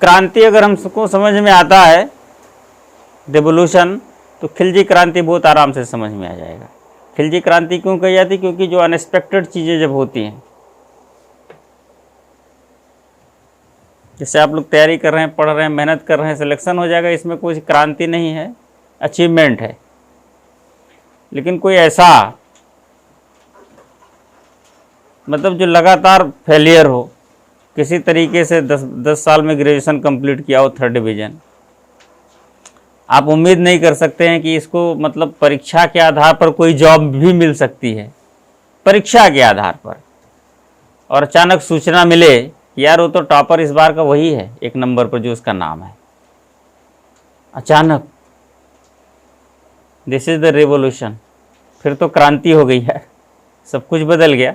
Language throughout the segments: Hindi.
क्रांति अगर हमको समझ में आता है, रिवोल्यूशन, तो खिलजी क्रांति बहुत आराम से समझ में आ जाएगा। खिलजी क्रांति क्यों कही जाती? क्योंकि जो अनएक्सपेक्टेड चीज़ें जब होती हैं, जैसे आप लोग तैयारी कर रहे हैं, पढ़ रहे हैं, मेहनत कर रहे हैं, सिलेक्शन हो जाएगा, इसमें कोई क्रांति नहीं है, अचीवमेंट है। लेकिन कोई ऐसा मतलब जो लगातार फेलियर हो, किसी तरीके से 10 साल में ग्रेजुएशन कंप्लीट किया हो, 3rd डिवीज़न, आप उम्मीद नहीं कर सकते हैं कि इसको मतलब परीक्षा के आधार पर कोई जॉब भी मिल सकती है, परीक्षा के आधार पर, और अचानक सूचना मिले यार वो तो टॉपर इस बार का वही है 1 नंबर पर जो उसका नाम है, अचानक। This is the revolution. फिर तो क्रांति हो गई है, सब कुछ बदल गया।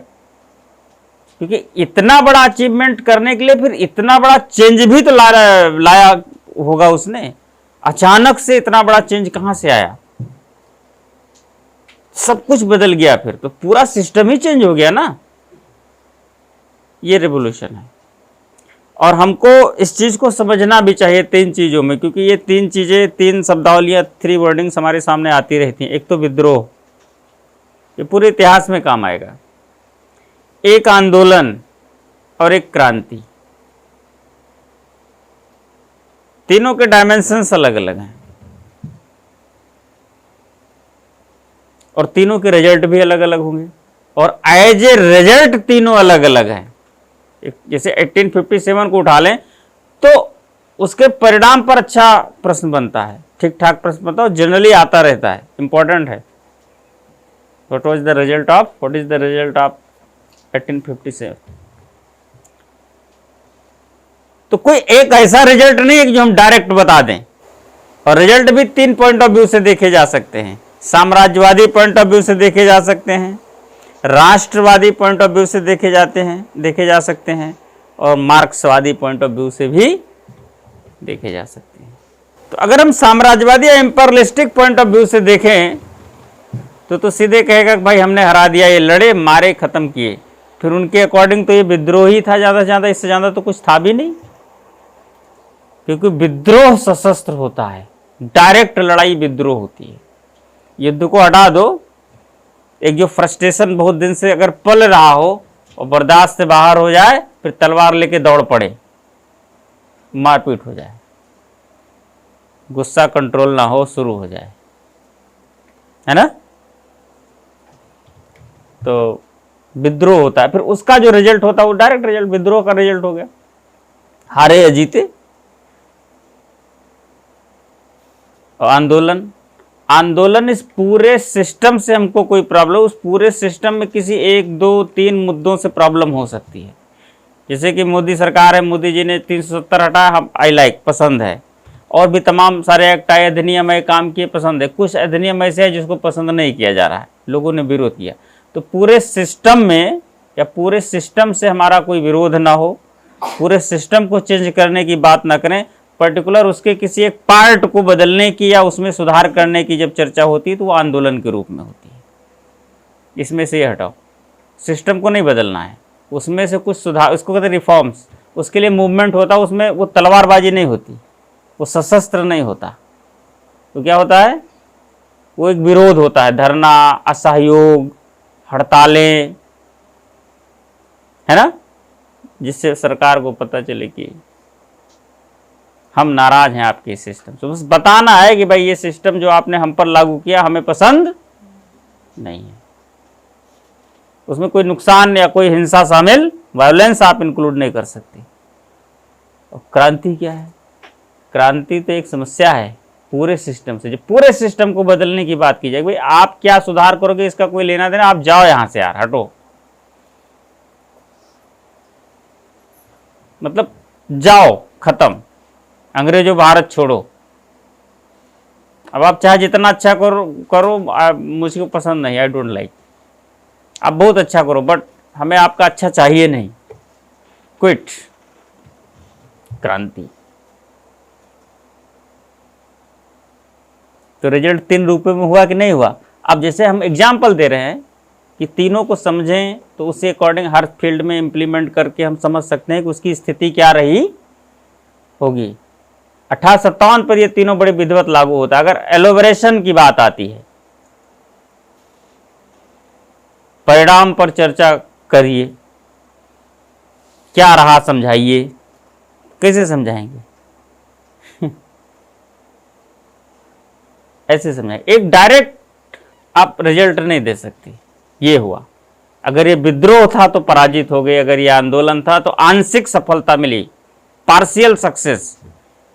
क्योंकि इतना बड़ा अचीवमेंट करने के लिए फिर इतना बड़ा चेंज भी तो लाया होगा उसने। अचानक से इतना बड़ा चेंज कहां से आया? सब कुछ बदल गया, फिर तो पूरा सिस्टम ही चेंज हो गया ना। ये रिवॉल्यूशन है। और हमको इस चीज को समझना भी चाहिए 3 चीजों में, क्योंकि ये 3 चीजें, 3 शब्दावलियां, 3 वर्डिंग्स हमारे सामने आती रहती हैं। एक तो विद्रोह, ये पूरे इतिहास में काम आएगा। एक आंदोलन और एक क्रांति, तीनों के डायमेंशंस अलग अलग हैं और तीनों के रिजल्ट भी अलग अलग होंगे, और एज ए रिजल्ट तीनों अलग अलग हैं। जैसे 1857 को उठा लें तो उसके परिणाम पर अच्छा प्रश्न बनता है, ठीक ठाक प्रश्न बनता है, जनरली आता रहता है, इंपॉर्टेंट है। What is the result of 1857? तो कोई एक ऐसा रिजल्ट नहीं है कि जो हम डायरेक्ट बता दें, और रिजल्ट भी 3 पॉइंट ऑफ व्यू से देखे जा सकते हैं। साम्राज्यवादी पॉइंट ऑफ व्यू से देखे जा सकते हैं, राष्ट्रवादी पॉइंट ऑफ व्यू से देखे जा सकते हैं, और मार्क्सवादी पॉइंट ऑफ व्यू से भी देखे जा सकते हैं। तो अगर हम साम्राज्यवादी या इंपीरियलिस्टिक पॉइंट ऑफ व्यू से देखें तो सीधे कहेगा कि भाई हमने हरा दिया, ये लड़े, मारे, खत्म किए। फिर उनके अकॉर्डिंग तो ये विद्रोह ही था ज़्यादा से ज़्यादा, इससे ज़्यादा तो कुछ था भी नहीं। क्योंकि विद्रोह सशस्त्र होता है, डायरेक्ट लड़ाई विद्रोह होती है। युद्ध को हटा दो, एक जो फ्रस्ट्रेशन बहुत दिन से अगर पल रहा हो और बर्दाश्त से बाहर हो जाए, फिर तलवार लेके दौड़ पड़े, मारपीट हो जाए, गुस्सा कंट्रोल ना हो, शुरू हो जाए, है ना, तो विद्रोह होता है। फिर उसका जो रिजल्ट होता है वो डायरेक्ट रिजल्ट विद्रोह का रिजल्ट हो गया, हारे या जीते। और आंदोलन इस पूरे सिस्टम से हमको कोई प्रॉब्लम, उस पूरे सिस्टम में किसी 1, 2, 3 मुद्दों से प्रॉब्लम हो सकती है। जैसे कि मोदी सरकार है, मोदी जी ने 370 हटाया, हम आई लाइक, पसंद है, और भी तमाम सारे एक्ट आए, अधिनियम आए, काम किए, पसंद है। कुछ अधिनियम ऐसे है जिसको पसंद नहीं किया जा रहा है, लोगों ने विरोध किया। तो पूरे सिस्टम में या पूरे सिस्टम से हमारा कोई विरोध ना हो, पूरे सिस्टम को चेंज करने की बात ना करें, पर्टिकुलर उसके किसी एक पार्ट को बदलने की या उसमें सुधार करने की जब चर्चा होती है तो वो आंदोलन के रूप में होती है। इसमें से ये हटाओ, सिस्टम को नहीं बदलना है, उसमें से कुछ सुधार, उसको कहते हैं रिफॉर्म्स। उसके लिए मूवमेंट होता है, उसमें वो तलवारबाजी नहीं होती, वो सशस्त्र नहीं होता। तो क्या होता है, वो एक विरोध होता है, धरना, असहयोग, हड़तालें, है ना, जिससे सरकार को पता चले कि हम नाराज हैं आपके सिस्टम से। बस बताना है कि भाई ये सिस्टम जो आपने हम पर लागू किया हमें पसंद नहीं है, उसमें कोई नुकसान या कोई हिंसा शामिल, वायलेंस आप इंक्लूड नहीं कर सकते। और क्रांति क्या है? क्रांति तो एक समस्या है पूरे सिस्टम से। जब पूरे सिस्टम को बदलने की बात की जाए, भाई आप क्या सुधार करोगे इसका कोई लेना देना, आप जाओ यहां से यार, हटो, मतलब जाओ, खत्म, अंग्रेजों भारत छोड़ो। अब आप चाहे जितना अच्छा करो मुझको पसंद नहीं, आई डोंट लाइक। आप बहुत अच्छा करो बट हमें आपका अच्छा चाहिए नहीं, क्विट। क्रांति। तो रिजल्ट 3 रूपों में हुआ कि नहीं हुआ? अब जैसे हम एग्जाम्पल दे रहे हैं कि तीनों को समझें, तो उसके अकॉर्डिंग हर फील्ड में इम्प्लीमेंट करके हम समझ सकते हैं कि उसकी स्थिति क्या रही होगी। 1857 पर ये तीनों बड़े विधिवत लागू होता है। अगर एलोबरेशन की बात आती है, परिणाम पर चर्चा करिए, क्या रहा समझाइए, कैसे समझाएंगे? ऐसे समझाएंगे, एक डायरेक्ट आप रिजल्ट नहीं दे सकते। ये हुआ, अगर ये विद्रोह था तो पराजित हो गए, अगर ये आंदोलन था तो आंशिक सफलता मिली, पार्शियल सक्सेस,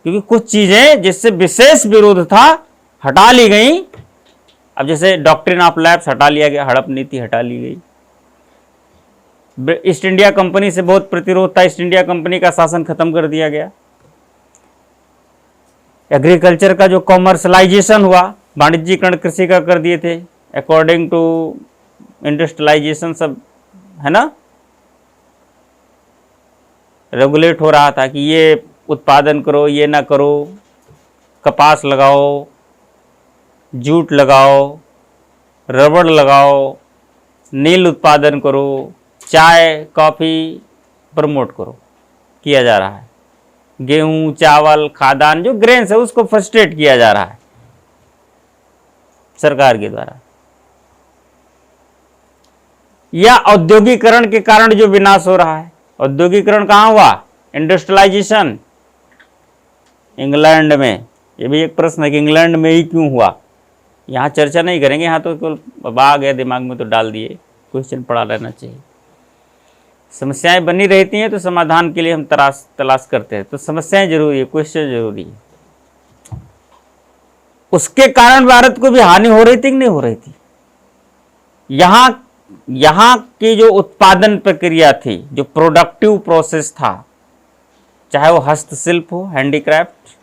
क्योंकि कुछ चीजें जिससे विशेष विरोध था हटा ली गई। अब जैसे डॉक्ट्रिन ऑफ लैप्स हटा लिया गया, हड़प नीति हटा ली गई। ईस्ट इंडिया कंपनी से बहुत प्रतिरोध था, ईस्ट इंडिया कंपनी का शासन खत्म कर दिया गया। एग्रीकल्चर का जो कॉमर्शलाइजेशन हुआ, वाणिज्यीकरण कृषि का कर दिए थे, अकॉर्डिंग टू इंडस्ट्रियलाइजेशन, सब है ना, रेगुलेट हो रहा था कि ये उत्पादन करो, ये ना करो, कपास लगाओ, जूट लगाओ, रबड़ लगाओ, नील उत्पादन करो, चाय कॉफ़ी प्रमोट करो, किया जा रहा है। गेहूं, चावल, खाद्यान्न जो ग्रेन्स है उसको फ्रस्ट्रेट किया जा रहा है सरकार के द्वारा। या औद्योगिकरण के कारण जो विनाश हो रहा है, औद्योगिकरण कहाँ हुआ? इंडस्ट्रियलाइजेशन इंग्लैंड में। ये भी एक प्रश्न है कि इंग्लैंड में ही क्यों हुआ, यहाँ चर्चा नहीं करेंगे, यहाँ तो केवल आ गया दिमाग में तो डाल दिए, क्वेश्चन पढ़ा लेना चाहिए। समस्याएं बनी रहती हैं तो समाधान के लिए हम तलाश करते हैं, तो समस्याएं जरूरी है, क्वेश्चन जरूरी है। उसके कारण भारत को भी हानि हो रही थी कि नहीं हो रही थी? यहाँ की जो उत्पादन प्रक्रिया थी, जो प्रोडक्टिव प्रोसेस था, चाहे वो हस्तशिल्प हो, हैंडीक्राफ्ट,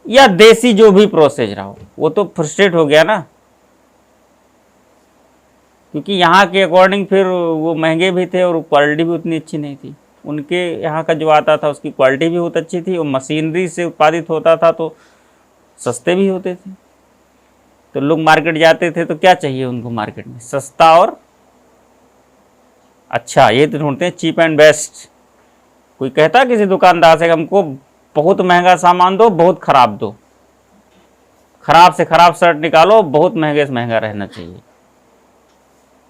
या देसी जो भी प्रोसेस रहा हो, वो तो फ्रस्ट्रेट हो गया ना, क्योंकि यहाँ के अकॉर्डिंग फिर वो महंगे भी थे और क्वालिटी भी उतनी अच्छी नहीं थी। उनके यहाँ का जो आता था उसकी क्वालिटी भी बहुत अच्छी थी, और मशीनरी से उत्पादित होता था तो सस्ते भी होते थे। तो लोग मार्केट जाते थे तो क्या चाहिए उनको मार्केट में? सस्ता और अच्छा, ये तो ढूंढते हैं, चीप एंड बेस्ट। कोई कहता है किसी दुकानदार से हमको बहुत महंगा सामान दो, बहुत खराब दो, खराब से खराब शर्ट निकालो, बहुत महंगे से महंगा रहना चाहिए।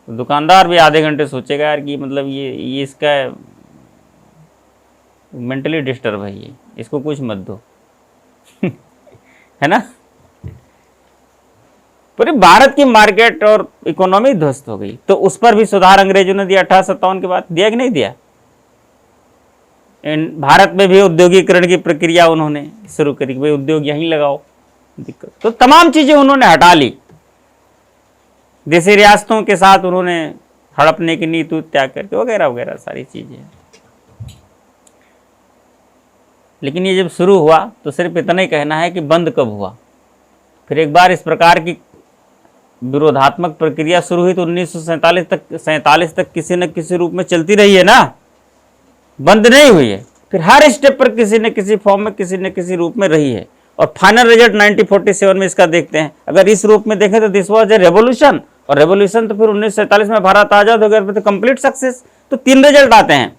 तो दुकानदार भी आधे घंटे सोचेगा यार कि मतलब ये इसका मेंटली डिस्टर्ब है, ये इसको कुछ मत दो। है ना? पूरे भारत की मार्केट और इकोनॉमी ध्वस्त हो गई। तो उस पर भी सुधार अंग्रेजों ने दिया 1857 के बाद, दिया कि नहीं दिया? भारत में भी औद्योगिकरण की प्रक्रिया उन्होंने शुरू करी, भाई उद्योग यहीं लगाओ, दिक्कत। तो तमाम चीजें उन्होंने हटा ली, देशी रियासतों के साथ उन्होंने हड़पने की नीति त्याग करके, वगैरह वगैरह सारी चीजें। लेकिन ये जब शुरू हुआ तो सिर्फ इतना ही कहना है कि बंद कब हुआ। फिर एक बार इस प्रकार की विरोधात्मक प्रक्रिया शुरू हुई तो 1947 तक किसी न किसी रूप में चलती रही है ना, बंद नहीं हुई है। फिर हर स्टेप पर किसी न किसी फॉर्म में, किसी न किसी रूप में रही है। और फाइनल रिजल्ट 1947 में इसका देखते हैं। अगर इस रूप में देखें तो दिस वाज ए रेवोल्यूशन, और रेवोल्यूशन तो फिर 1947 में भारत आजाद हो गया, तो कंप्लीट सक्सेस। तो 3 रिजल्ट आते हैं,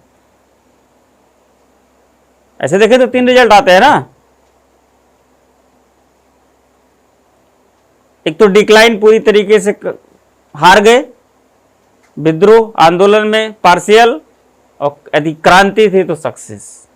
ऐसे देखें तो 3 रिजल्ट आते हैं ना। एक तो डिक्लाइन, पूरी तरीके से हार गए, विद्रोह आंदोलन में पार्शियल, और यदि क्रांति थी तो सक्सेस।